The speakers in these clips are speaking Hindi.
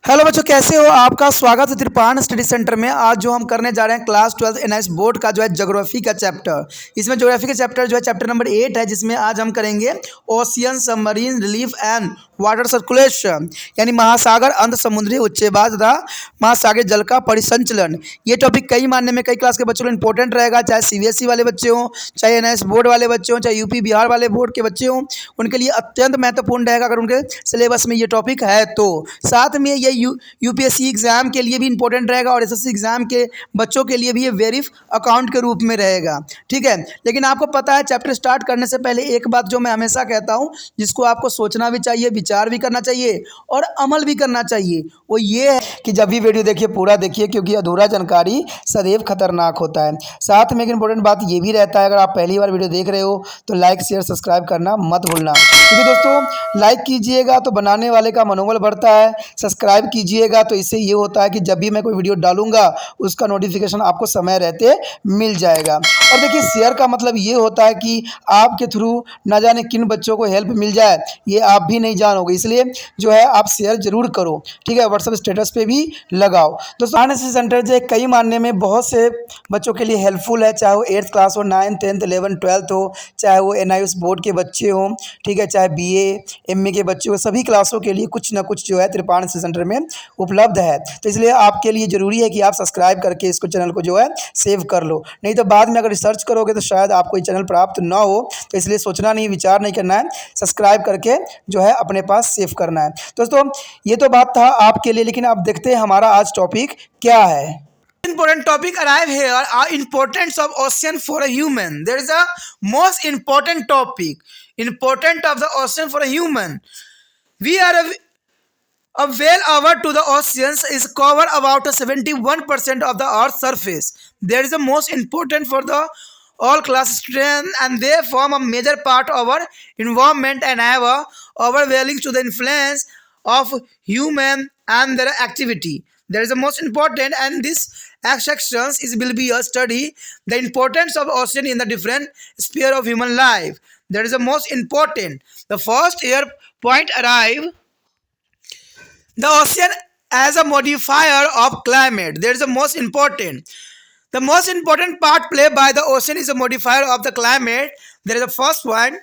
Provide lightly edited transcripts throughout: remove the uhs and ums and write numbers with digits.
हेलो बच्चों, कैसे हो? आपका स्वागत है त्रिपाण स्टडी सेंटर में। आज जो हम करने जा रहे हैं क्लास 12 एनआईएस बोर्ड का जो है ज्योग्राफी का चैप्टर। इसमें ज्योग्राफी का चैप्टर जो है चैप्टर नंबर 8 है, जिसमें आज हम करेंगे ocean submarine relief and water circulation, यानी महासागर अंत समुद्री उच्चवास तथा महासागरीय जल का परिसंचलन। ये टॉपिक कई मानने में कई क्लास के बच्चों को इंपॉर्टेंट रहेगा, चाहे सीबीएसई वाले बच्चे हों, चाहे एनआईएस बोर्ड वाले बच्चे हों, चाहे यूपी बिहार वाले बोर्ड के बच्चे हों, उनके लिए अत्यंत महत्वपूर्ण रहेगा अगर उनके सिलेबस में ये टॉपिक है तो। साथ में ये यूपीएससी एग्जाम के लिए भी इंपॉर्टेंट रहेगा और एसएससी एग्जाम के बच्चों के लिए भी ये वेरिफ अकाउंट के रूप में रहेगा। ठीक है, लेकिन आपको पता है चैप्टर स्टार्ट करने से पहले एक बात जो मैं हमेशा कहता हूँ, जिसको आपको सोचना भी चाहिए, विचार भी करना चाहिए और अमल भी करना चाहिए, वो ये है कि जब भी वीडियो देखिए पूरा देखिए, क्योंकि अधूरा जानकारी सदैव खतरनाक होता है। साथ में एक इंपॉर्टेंट बात ये भी रहता है, अगर आप पहली बार वीडियो देख रहे हो तो लाइक शेयर सब्सक्राइब करना मत भूलना, क्योंकि दोस्तों लाइक कीजिएगा तो बनाने वाले का मनोबल बढ़ता है, सब्सक्राइब कीजिएगा तो इससे ये होता है कि जब भी मैं कोई वीडियो डालूंगा उसका नोटिफिकेशन आपको समय रहते मिल जाएगा। और देखिए शेयर का मतलब ये होता है कि आपके थ्रू ना जाने किन बच्चों को हेल्प मिल जाए, ये आप भी नहीं जानोगे, इसलिए जो है आप शेयर जरूर करो। ठीक है, व्हाट्सएप स्टेटस पे भी लगाओ। दोस्तों एनआईएस सेंटर जो है कई मानने में बहुत से बच्चों के लिए हेल्पफुल है, चाहे वो 8th क्लास हो, 9th 10th 11th 12th हो, चाहे वो एनआईएस बोर्ड के बच्चे हों, ठीक है, चाहे बीए एमए के बच्चे हो, सभी क्लासों के लिए कुछ ना कुछ जो है त्रिपाण सेंटर में उपलब्ध है। तो इसलिए आपके लिए ज़रूरी है कि आप सब्सक्राइब करके इसको चैनल को जो है सेव कर लो, नहीं तो बाद में अगर रिसर्च करोगे तो शायद आपको ये चैनल प्राप्त ना हो। तो इसलिए सोचना नहीं, विचार नहीं करना है, सब्सक्राइब करके जो है अपने पास सेव करना है। दोस्तों ये तो बात था आपके लिए, लेकिन आप देखते हैं हमारा आज टॉपिक क्या है। Important topic arrive here are importance of ocean for a human. There is a most important topic, important of the ocean for a human. We are a well over to the oceans is cover about 71% of the earth's surface. There is the most important for the all class students, and they form a major part of our environment and have a overwhelming to the influence of human and their activity. There is the most important, and this sections is will be a study the importance of ocean in the different sphere of human life. There is the most important. The first here point arrive the ocean as a modifier of climate. There is the most important. The most important part played by the ocean is a modifier of the climate. There is the first one.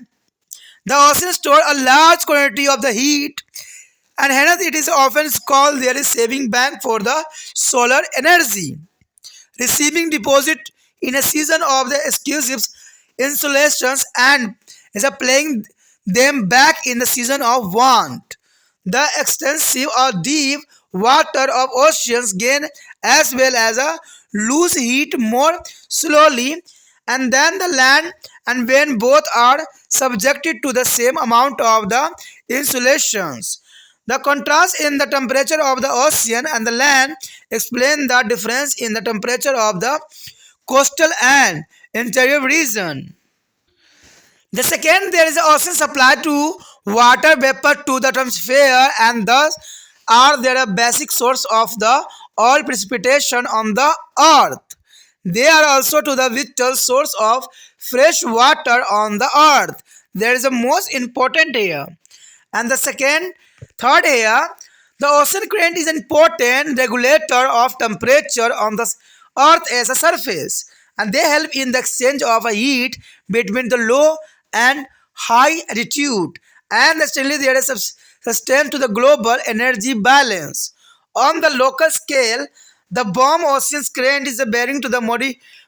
The ocean stores a large quantity of the heat, and hence it is often called there is saving bank for the solar energy. Receiving deposit in a season of the exclusive insulations and is applying them back in the season of want. The extensive or deep water of oceans gain as well as a lose heat more slowly and then the land, and when both are subjected to the same amount of the insulations. The contrast in the temperature of the ocean and the land explain the difference in the temperature of the coastal and interior region. The second, there is ocean supply to water vapor to the atmosphere, and thus are there a basic source of the all precipitation on the earth. They are also to the vital source of fresh water on the earth. There is a most important here. And the third here, the ocean current is an important regulator of temperature on the earth as a surface, and they help in the exchange of a heat between the low and high altitude, and certainly there is sustain to the global energy balance. On the local scale, the warm ocean current is bearing to the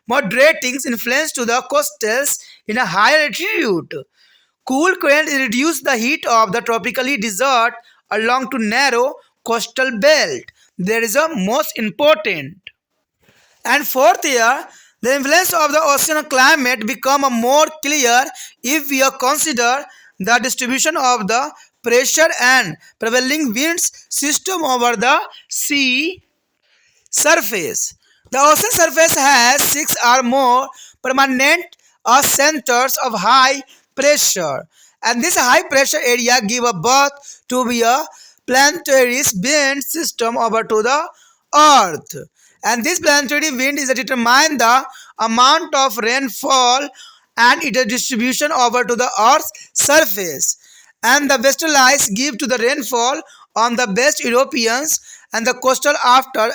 moderating influence to the coastals in a higher altitude. Cool current reduce the heat of the tropically desert along to narrow coastal belt. There is a most important. And fourth here, the influence of the ocean climate become a more clear if we consider the distribution of the pressure and prevailing winds system over the sea surface. The ocean surface has 6 or more permanent centers of high pressure, and this high pressure area give a birth to be a planetary wind system over to the earth, and this planetary wind is determine the amount of rainfall and its distribution over to the earth's surface, and the western lights give to the rainfall on the best Europeans and the coastal after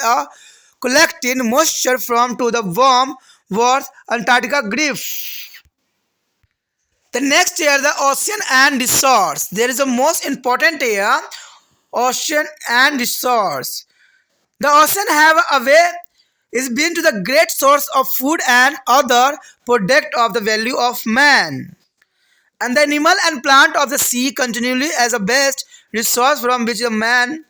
collecting moisture from to the warm North Antarctica Reef. The next here, the ocean and resource. There is a most important here, ocean and resource. The ocean have a way is been to the great source of food and other product of the value of man. And the animal and plant of the sea continually as a best resource from which a man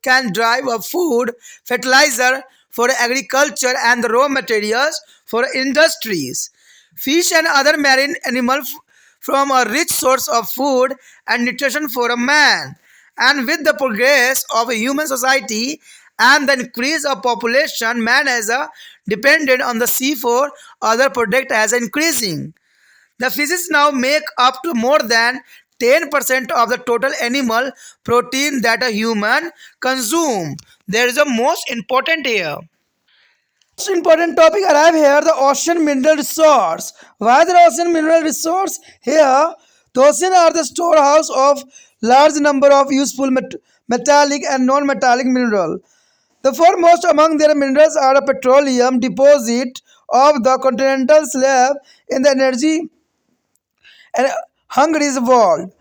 can derive a food, fertilizer for agriculture and the raw materials for industries. Fish and other marine animals from a rich source of food and nutrition for a man. And with the progress of a human society and the increase of population, man as a dependent on the sea for other product as increasing. The fishes now make up to more than 10% of the total animal protein that a human consume. There is a most important here. Most important topic arrive here, the ocean mineral resource. Why the ocean mineral resource? Here, the ocean are the storehouse of large number of useful metallic and non-metallic mineral. The foremost among their minerals are a petroleum deposit of the continental slab in the energy and Hungary's world.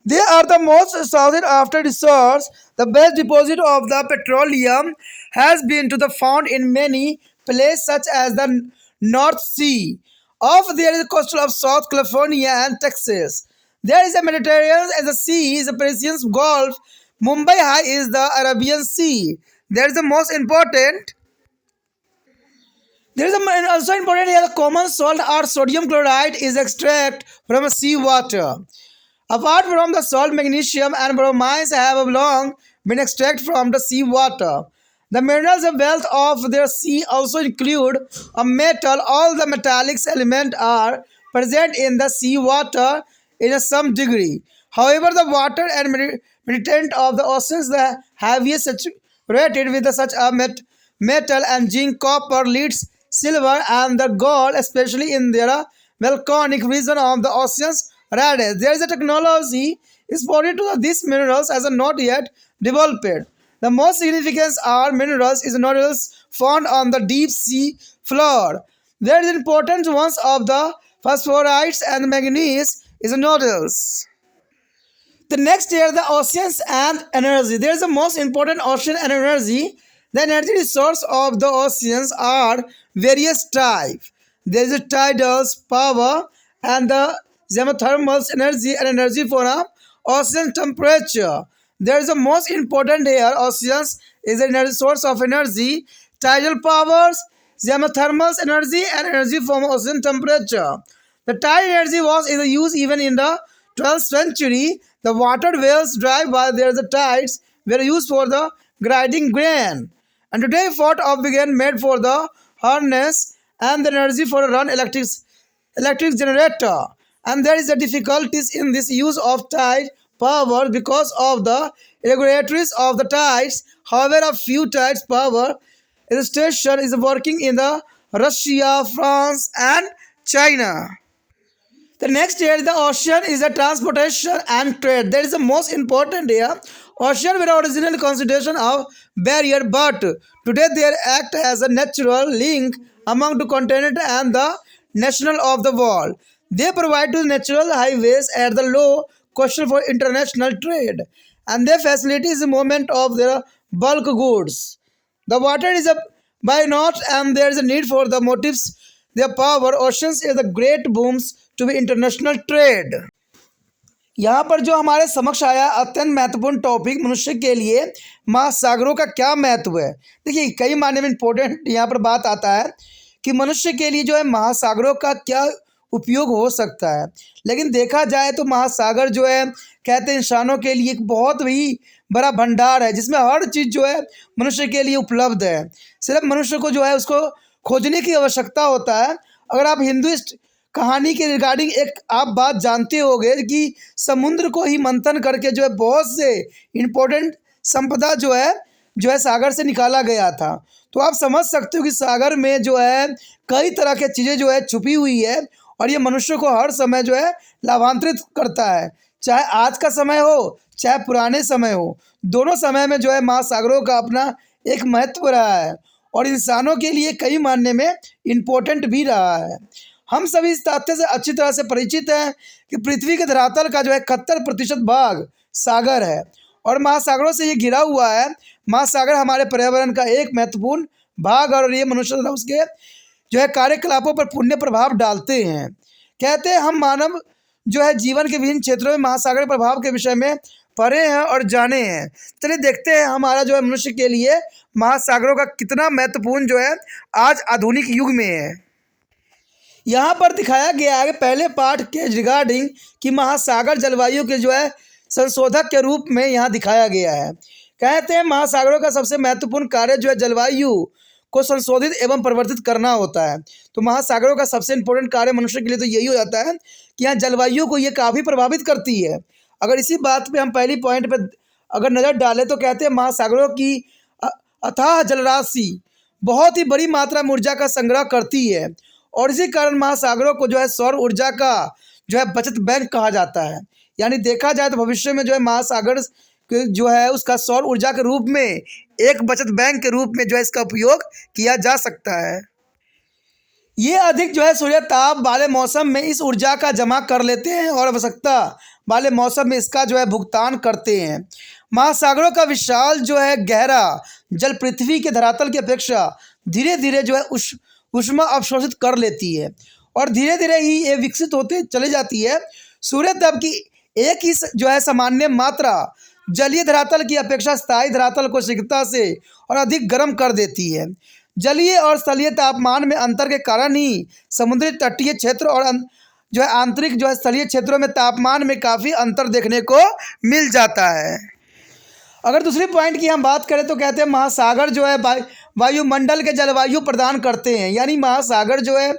They are the most sought after resource. The best deposit of the petroleum has been to the found in many places such as the North Sea. Off there is the coastal of South California and Texas. There is a Mediterranean as a sea is a Persian Gulf. Mumbai High is the Arabian Sea. There is the most important. There is also important here the common salt or sodium chloride is extract from seawater. Apart from the salt, magnesium and bromines have long been extracted from the seawater. The minerals and wealth of their sea also include a metal. All the metallic elements are present in the seawater in some degree. However, the water and meditant of the oceans the heaviest saturated with such a metal and zinc, copper, leads, silver, and the gold, especially in their volcanic region of the oceans. Rather, there is a technology exported to these minerals as a not yet developed. The most significant are minerals is nodules found on the deep sea floor. There is important ones of the phosphorites and manganese is nodules. The next here, the oceans and energy. There is the most important ocean and energy. The energy resource of the oceans are various types. There is a tidal power and the geothermal energy and energy for ocean temperature. There is the most important here. Oceans is an energy source of energy. Tidal powers, geothermal energy and energy from ocean temperature. The tide energy was in use even in the 12th century. The water wheels drive while there the tides were used for the grinding grain. And today fought of began made for the harness and the energy for a run electric generator. And there is a difficulties in this use of tide power because of the irregularities of the tides. However, a few tides power station is working in the Russia, France, and China. The next here, the ocean is the transportation and trade. That is the most important here. Ocean were originally consideration of barrier, but today they act as a natural link among the continent and the national of the world. They provide to natural highways at the low cost for international trade, and they facilitate the movement of their bulk goods. The water is a by not, and there is a need for the motives. Their power oceans is the great booms to be international trade. यहाँ पर जो हमारे समक्ष आया अत्यंत महत्वपूर्ण टॉपिक मनुष्य के लिए महासागरों का क्या महत्व है। देखिए कई मायने में इम्पोर्टेंट यहाँ पर बात आता है कि मनुष्य के लिए जो है महासागरों का क्या उपयोग हो सकता है। लेकिन देखा जाए तो महासागर जो है कहते हैं इंसानों के लिए एक बहुत ही बड़ा भंडार है जिसमें हर चीज़ जो है मनुष्य के लिए उपलब्ध है। सिर्फ मनुष्य को जो है उसको खोजने की आवश्यकता होता है। अगर आप हिंदुइस्ट कहानी के रिगार्डिंग एक आप बात जानते होंगे कि समुद्र को ही मंथन करके जो है बहुत से इम्पोर्टेंट संपदा जो है सागर से निकाला गया था। तो आप समझ सकते हो कि सागर में जो है कई तरह के चीज़ें जो है छुपी हुई है और ये मनुष्य को हर समय जो है लाभांतरित करता है, चाहे आज का समय हो चाहे पुराने समय हो, दोनों समय में जो है महासागरों का अपना एक महत्व रहा है और इंसानों के लिए कई मायने में इम्पोर्टेंट भी रहा है। हम सभी इस तथ्य से अच्छी तरह से परिचित हैं कि पृथ्वी के धरातल का जो है 71% भाग सागर है और महासागरों से ये घिरा हुआ है। महासागर हमारे पर्यावरण का एक महत्वपूर्ण भाग और ये मनुष्य तथा उसके जो है कार्यकलापों पर पुण्य प्रभाव डालते हैं। कहते हैं हम मानव जो है जीवन के विभिन्न क्षेत्रों में महासागर प्रभाव के विषय में पढ़े हैं और जाने हैं। चलिए देखते हैं हमारा जो है मनुष्य के लिए महासागरों का कितना महत्वपूर्ण जो है आज आधुनिक युग में है। यहाँ पर दिखाया गया है पहले पाठ के रिगार्डिंग कि महासागर जलवायु के जो है संशोधक के रूप में यहाँ दिखाया गया है। कहते हैं महासागरों का सबसे महत्वपूर्ण कार्य जो है जलवायु को संशोधित एवं परिवर्तित करना होता है। तो महासागरों का सबसे इम्पोर्टेंट कार्य मनुष्य के लिए तो यही हो जाता है कि यहाँ जलवायु को ये काफ़ी प्रभावित करती है। अगर इसी बात पे हम पहली पॉइंट पे अगर नज़र डालें तो कहते हैं महासागरों की अथाह जलराशि बहुत ही बड़ी मात्रा में ऊर्जा का संग्रह करती है और इसी कारण महासागरों को जो है सौर ऊर्जा का जो है बचत बैंक कहा जाता है। यानी देखा जाए तो भविष्य में जो है महासागर जो है उसका सौर ऊर्जा के रूप में एक बचत बैंक के रूप में जो है इसका उपयोग किया जा सकता है। ये अधिक जो है सूर्य ताप वाले मौसम में इस ऊर्जा का जमा कर लेते हैं और आवश्यकता वाले मौसम में इसका जो है भुगतान करते हैं। महासागरों का विशाल जो है गहरा जल पृथ्वी के धरातल की अपेक्षा धीरे धीरे जो है ऊष्मा अवशोषित कर लेती है और धीरे धीरे ही ये विकसित होते चले जाती है। सूर्य ताप की एक ही जो है सामान्य मात्रा जलीय धरातल की अपेक्षा स्थायी धरातल को शीघ्रता से और अधिक गर्म कर देती है। जलीय और स्थलीय तापमान में अंतर के कारण ही समुद्री तटीय क्षेत्र और जो है आंतरिक जो है स्थलीय क्षेत्रों में तापमान में काफ़ी अंतर देखने को मिल जाता है। अगर दूसरी पॉइंट की हम बात करें तो कहते हैं महासागर जो है वायुमंडल के जलवायु प्रदान करते हैं। यानी महासागर जो है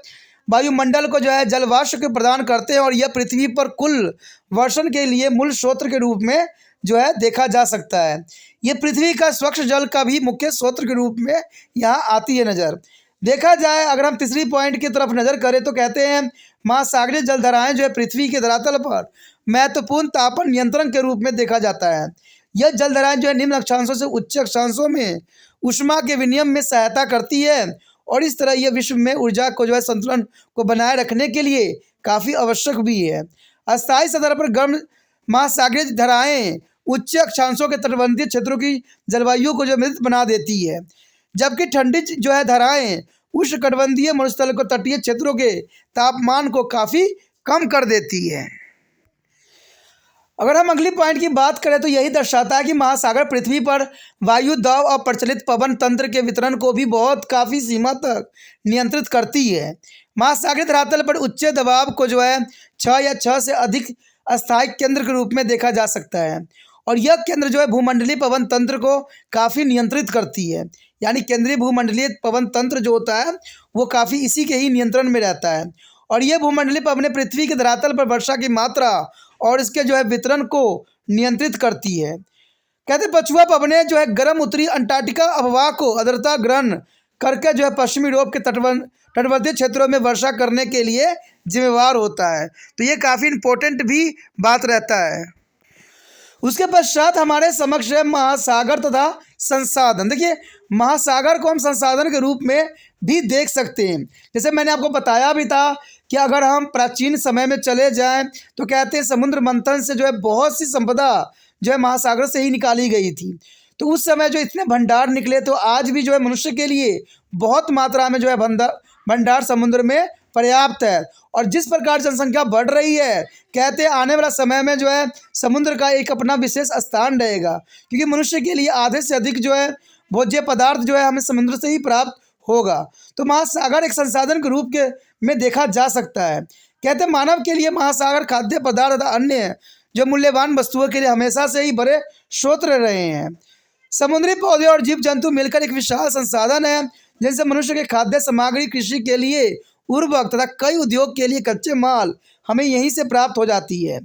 वायुमंडल को जो है जलवाष्प के प्रदान करते हैं और यह पृथ्वी पर कुल वर्षण के लिए मूल स्रोत के रूप में जो है देखा जा सकता है। ये पृथ्वी का स्वच्छ जल का भी मुख्य स्रोत के रूप में यहाँ आती है नज़र। देखा जाए अगर हम तीसरी पॉइंट की तरफ नज़र करें तो कहते हैं महासागरीय जलधाराएं जो है पृथ्वी के धरातल पर महत्वपूर्ण तापन नियंत्रण के रूप में देखा जाता है। यह जलधाराएं जो है निम्न अक्षांशों से उच्च अक्षांशों में ऊष्मा के विनिमय में सहायता करती है और इस तरह यह विश्व में ऊर्जा को जो है संतुलन को बनाए रखने के लिए काफ़ी आवश्यक भी है। अस्थायी सतह पर गर्म महासागरीय धाराएं उच्च अक्षांशों के तटवर्ती क्षेत्रों की जलवायु को जो मृत बना देती है, जबकि ठंडी जो है धाराएं उष्णकटिबंधीय मरुस्थल को तटीय क्षेत्रों के तापमान को काफ़ी कम कर देती है। अगर हम अगली पॉइंट की बात करें तो यही दर्शाता है कि महासागर पृथ्वी पर वायु दबाव और प्रचलित पवन तंत्र के वितरण को भी बहुत काफ़ी सीमा तक नियंत्रित करती है। महासागरीय धरातल पर उच्च दबाव को जो है 6 या 6 से अधिक अस्थायी केंद्र के रूप में देखा जा सकता है और यह केंद्र जो है भूमंडलीय पवन तंत्र को काफ़ी नियंत्रित करती है। यानी केंद्रीय भूमंडलीय पवन तंत्र जो होता है वो काफ़ी इसी के ही नियंत्रण में रहता है और यह भूमंडलीय पवनें पृथ्वी के धरातल पर वर्षा की मात्रा और इसके जो है वितरण को नियंत्रित करती है। कहते पछुआ पवनें जो है गर्म उत्तरी अंटार्कटिका अफवाह को आर्द्रता ग्रहण करके जो है पश्चिमी यूरोप के तटवर्ती क्षेत्रों में वर्षा करने के लिए जिम्मेवार होता है। तो ये काफ़ी इम्पोर्टेंट भी बात रहता है। उसके पश्चात हमारे समक्ष है महासागर तथा संसाधन। देखिए महासागर को हम संसाधन के रूप में भी देख सकते हैं। जैसे मैंने आपको बताया भी था कि अगर हम प्राचीन समय में चले जाएं तो कहते हैं समुद्र मंथन से जो है बहुत सी संपदा जो है महासागर से ही निकाली गई थी। तो उस समय जो इतने भंडार निकले तो आज भी जो है मनुष्य के लिए बहुत मात्रा में जो है भंडार समुद्र में पर्याप्त है और जिस प्रकार जनसंख्या बढ़ रही है कहते हैं आने वाला समय में जो है समुद्र का एक अपना विशेष स्थान रहेगा, क्योंकि मनुष्य के लिए आधे से अधिक जो है भोज्य पदार्थ जो है हमें समुद्र से ही प्राप्त होगा। तो महासागर एक संसाधन के रूप में देखा जा सकता है। कहते हैं मानव के लिए महासागर खाद्य पदार्थ तथा अन्य जो मूल्यवान वस्तुओं के लिए हमेशा से ही बड़े स्रोत रहे हैं। समुद्री पौधे और जीव जंतु मिलकर एक विशाल संसाधन है जिनसे मनुष्य के खाद्य सामग्री, कृषि के लिए उर्वरक तथा कई उद्योग के लिए कच्चे माल हमें यहीं से प्राप्त हो जाती है।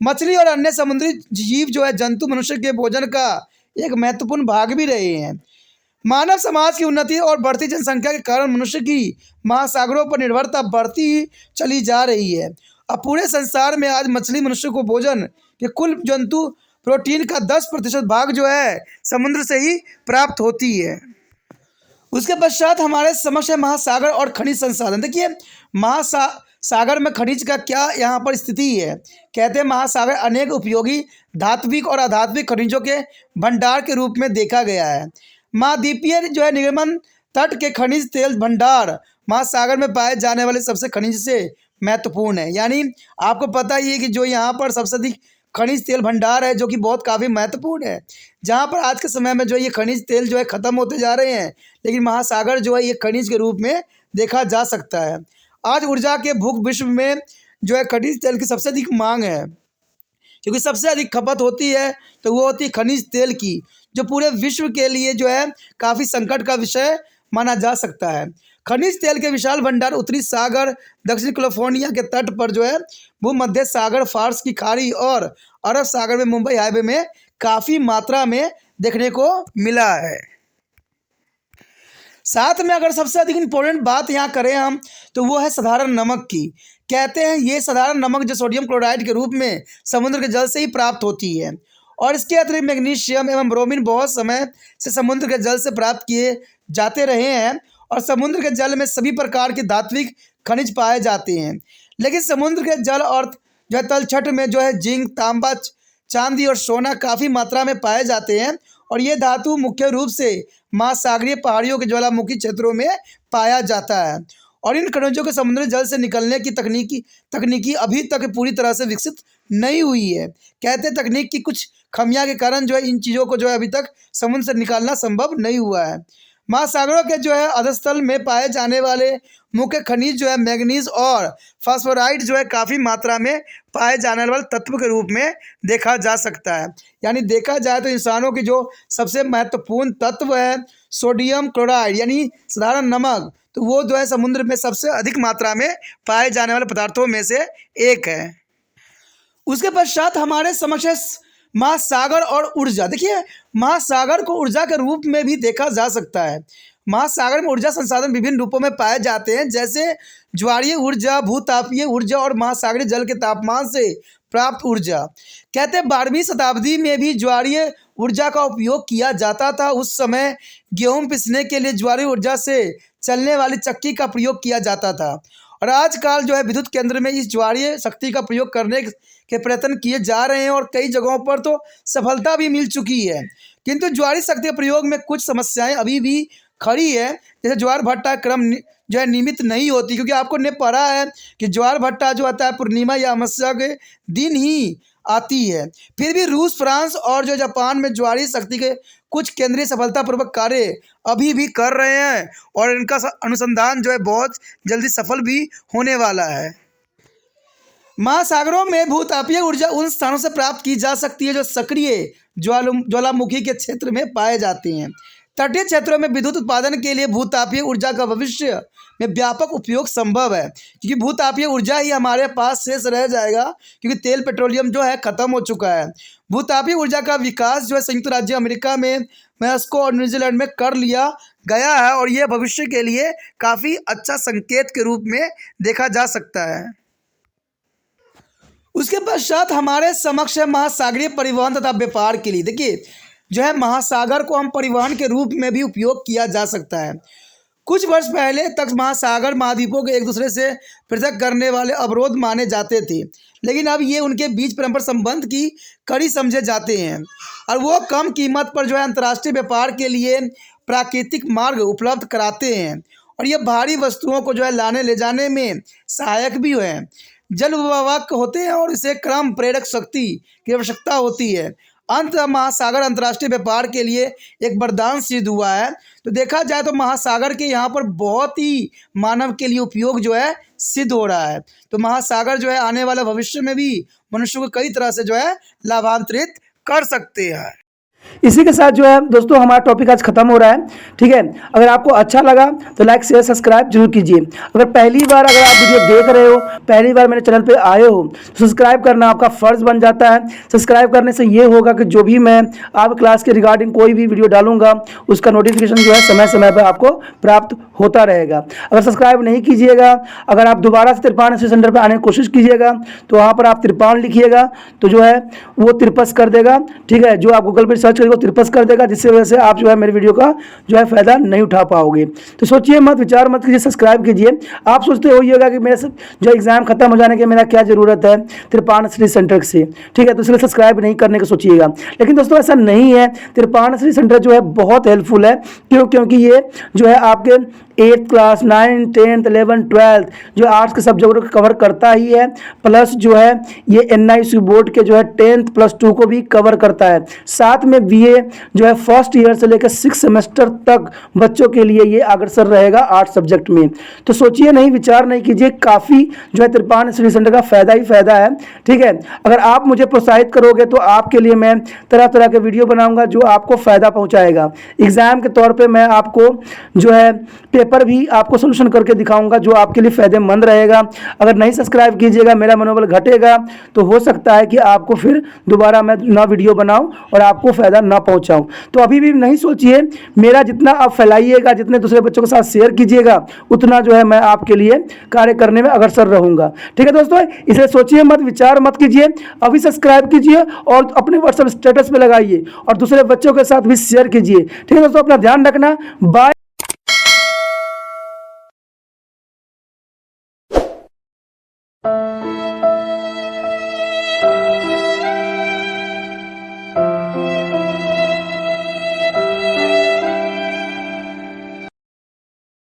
मछली और अन्य समुद्री जीव जो है जंतु मनुष्य के भोजन का एक महत्वपूर्ण भाग भी रहे हैं। मानव समाज की उन्नति और बढ़ती जनसंख्या के कारण मनुष्य की महासागरों पर निर्भरता बढ़ती ही चली जा रही है। अब पूरे संसार में आज मछली मनुष्य को भोजन के कुल जंतु प्रोटीन का 10% भाग जो है समुद्र से ही प्राप्त होती है। उसके पश्चात हमारे समक्ष है महासागर और खनिज संसाधन। देखिए सागर में खनिज का क्या यहाँ पर स्थिति है। कहते हैं महासागर अनेक उपयोगी धात्विक और अधात्विक खनिजों के भंडार के रूप में देखा गया है। महाद्वीपीय जो है निर्गमन तट के खनिज तेल भंडार महासागर में पाए जाने वाले सबसे खनिज से महत्वपूर्ण है। यानी आपको पता ही है कि जो यहाँ पर सबसे अधिक खनिज तेल भंडार है जो कि बहुत काफ़ी महत्वपूर्ण है, जहाँ पर आज के समय में जो ये खनिज तेल जो है ख़त्म होते जा रहे हैं, लेकिन महासागर जो है ये खनिज के रूप में देखा जा सकता है। आज ऊर्जा के भूख विश्व में जो है खनिज तेल की सबसे अधिक मांग है, क्योंकि सबसे अधिक खपत होती है तो वो होती है खनिज तेल की, जो पूरे विश्व के लिए जो है काफ़ी संकट का विषय माना जा सकता है। खनिज तेल के विशाल भंडार उत्तरी सागर, दक्षिण कैलिफोर्निया के तट पर जो है भूमध्य सागर, फार्स की खाड़ी और अरब सागर में मुंबई हाईवे में काफ़ी मात्रा में देखने को मिला है। साथ में अगर सबसे अधिक इम्पोर्टेंट बात यहाँ करें हम तो वो है साधारण नमक की। कहते हैं ये साधारण नमक जो सोडियम क्लोराइड के रूप में समुद्र के जल से ही प्राप्त होती है, और इसके अतिरिक्त मैग्नीशियम एवं ब्रोमीन बहुत समय से समुद्र के जल से प्राप्त किए जाते रहे हैं, और समुद्र के जल में सभी प्रकार के धात्विक खनिज पाए जाते हैं। लेकिन समुद्र के जल और जो है तलछट में जो है जिंक, तांबा, चांदी और सोना काफ़ी मात्रा में पाए जाते हैं, और ये धातु मुख्य रूप से महासागरीय पहाड़ियों के ज्वालामुखी क्षेत्रों में पाया जाता है। और इन खनिजों के समुद्री जल से निकलने की तकनीकी अभी तक पूरी तरह से विकसित नहीं हुई है। कहते हैं तकनीक की कुछ खामियों के कारण जो है इन चीज़ों को जो है अभी तक समुद्र से निकालना संभव नहीं हुआ है। महासागरों के जो है अधस्थल में पाए जाने वाले मुख्य खनिज जो है मैग्नीज और फास्फोराइड जो है काफ़ी मात्रा में पाए जाने वाले तत्व के रूप में देखा जा सकता है। यानी देखा जाए तो इंसानों की जो सबसे महत्वपूर्ण तत्व है सोडियम क्लोराइड यानी साधारण नमक, तो वो जो है समुद्र में सबसे अधिक मात्रा में पाए जाने वाले पदार्थों में से एक है। उसके पश्चात हमारे समक्ष महासागर और ऊर्जा। देखिए महासागर को ऊर्जा के रूप में भी देखा जा सकता है। महासागर में ऊर्जा संसाधन विभिन्न रूपों में पाए जाते हैं, जैसे ज्वारीय ऊर्जा, भूतापीय ऊर्जा और महासागरीय जल के तापमान से प्राप्त ऊर्जा। कहते हैं 12वीं शताब्दी में भी ज्वारीय ऊर्जा का उपयोग किया जाता था। उस समय गेहूं पिसने के लिए ज्वारीय ऊर्जा से चलने वाली चक्की का प्रयोग किया जाता था, और आजकल जो है विद्युत केंद्र में इस ज्वारीय शक्ति का प्रयोग करने के प्रयत्न किए जा रहे हैं, और कई जगहों पर तो सफलता भी मिल चुकी है। किंतु ज्वारीय शक्ति के प्रयोग में कुछ समस्याएं अभी भी खड़ी है, जैसे ज्वार भट्टा क्रम जो है नियमित नहीं होती, क्योंकि आपको ने पढ़ा है कि ज्वार भट्टा जो आता है पूर्णिमा या अमावस्या के दिन ही आती है। फिर भी रूस, फ्रांस और जो जापान में ज्वारीय शक्ति के कुछ केंद्रीय सफलतापूर्वक कार्य अभी भी कर रहे हैं, और इनका अनुसंधान जो है बहुत जल्दी सफल भी होने वाला है। महासागरों में भूतापीय ऊर्जा उन स्थानों से प्राप्त की जा सकती है जो सक्रिय ज्वालामुखी के क्षेत्र में पाए जाते हैं। तटीय क्षेत्रों में विद्युत उत्पादन के लिए भूतापीय ऊर्जा का भविष्य में व्यापक उपयोग संभव है, क्योंकि भूतापीय ऊर्जा ही हमारे पास शेष रह जाएगा, क्योंकि तेल पेट्रोलियम जो है ख़त्म हो चुका है। भूतापीय ऊर्जा का विकास जो है संयुक्त राज्य अमेरिका में, मेक्सिको और न्यूजीलैंड में कर लिया गया है, और यह भविष्य के लिए काफ़ी अच्छा संकेत के रूप में देखा जा सकता है। उसके पश्चात हमारे समक्ष है महासागरीय परिवहन तथा व्यापार के लिए। देखिए जो है महासागर को हम परिवहन के रूप में भी उपयोग किया जा सकता है। कुछ वर्ष पहले तक महासागर महाद्वीपों को एक दूसरे से पृथक करने वाले अवरोध माने जाते थे, लेकिन अब ये उनके बीच परस्पर संबंध की कड़ी समझे जाते हैं, और वो कम कीमत पर जो है अंतर्राष्ट्रीय व्यापार के लिए प्राकृतिक मार्ग उपलब्ध कराते हैं, और ये भारी वस्तुओं को जो है लाने ले जाने में सहायक भी है। जल विभावक होते हैं और इसे क्रम प्रेरक शक्ति की आवश्यकता होती है। अंत महासागर अंतर्राष्ट्रीय व्यापार के लिए एक वरदान सिद्ध हुआ है। तो देखा जाए तो महासागर के यहाँ पर बहुत ही मानव के लिए उपयोग जो है सिद्ध हो रहा है। तो महासागर जो है आने वाले भविष्य में भी मनुष्य को कई तरह से जो है लाभांतरित कर सकते हैं। इसी के साथ जो है दोस्तों हमारा टॉपिक आज खत्म हो रहा है। ठीक है, अगर आपको अच्छा लगा तो लाइक शेयर सब्सक्राइब जरूर कीजिए। अगर पहली बार अगर आप वीडियो देख रहे हो, पहली बार मेरे चैनल पे आए हो तो सब्सक्राइब करना आपका फ़र्ज़ बन जाता है। सब्सक्राइब करने से ये होगा कि जो भी मैं आप क्लास के रिगार्डिंग कोई भी वीडियो डालूंगा उसका नोटिफिकेशन जो है समय समय पर आपको प्राप्त होता रहेगा। अगर सब्सक्राइब नहीं कीजिएगा, अगर आप दोबारा से तिरपान स्टडी सेंटर पर आने की कोशिश कीजिएगा तो वहाँ पर आप तिरपान लिखिएगा तो जो है वो तिरपस कर देगा। ठीक है, जो आप गूगल पर सर्च करेंगे वो तिरपस कर देगा, जिससे वजह से आप जो है मेरे वीडियो का जो है फ़ायदा नहीं उठा पाओगे। तो सोचिए मत, विचार मत कीजिए, सब्सक्राइब कीजिए। आप सोचते होइएगा कि मेरे जो एग्ज़ाम खत्म हो जाने के मेरा क्या ज़रूरत है तिरपान स्टडी सेंटर से। ठीक है, तो इसलिए सब्सक्राइब नहीं करने का सोचिएगा, लेकिन दोस्तों ऐसा नहीं है। तिरपान स्टडी सेंटर जो है बहुत हेल्पफुल है। क्योंकि ये जो है आपके 8th class 9th 10th 11th 12th जो आर्ट्स के सब्जेक्टों को कवर करता ही है, प्लस जो है ये NIC बोर्ड के जो है 10th +2 को भी कवर करता है। साथ में BA जो है फर्स्ट ईयर से लेकर 6 सेमेस्टर तक बच्चों के लिए ये अग्रसर रहेगा आर्ट्स सब्जेक्ट में। तो सोचिए नहीं, विचार नहीं कीजिए, काफ़ी जो है तिरपान स्टडी सेंटर का फ़ायदा ही फ़ायदा है। ठीक है, अगर आप मुझे प्रोत्साहित करोगे तो आपके लिए मैं तरह तरह के वीडियो बनाऊंगा जो आपको फ़ायदा पहुंचाएगा। एग्ज़ाम के तौर पे मैं आपको जो है पेपर भी आपको सोल्यूशन करके दिखाऊंगा जो आपके लिए फ़ायदेमंद रहेगा। अगर नहीं सब्सक्राइब कीजिएगा, मेरा मनोबल घटेगा, तो हो सकता है कि आपको फिर दोबारा मैं ना वीडियो बनाऊं और आपको फ़ायदा ना पहुंचाऊं। तो अभी भी नहीं सोचिए, मेरा जितना आप फैलाइएगा, जितने दूसरे बच्चों के साथ शेयर कीजिएगा, उतना जो है मैं आपके लिए कार्य करने में अग्रसर रहूँगा। ठीक है दोस्तों, इसलिए सोचिए मत, विचार मत कीजिए, अभी सब्सक्राइब कीजिए और अपने व्हाट्सएप स्टेटस पे लगाइए और दूसरे बच्चों के साथ भी शेयर कीजिए। ठीक है दोस्तों, अपना ध्यान रखना। बाय।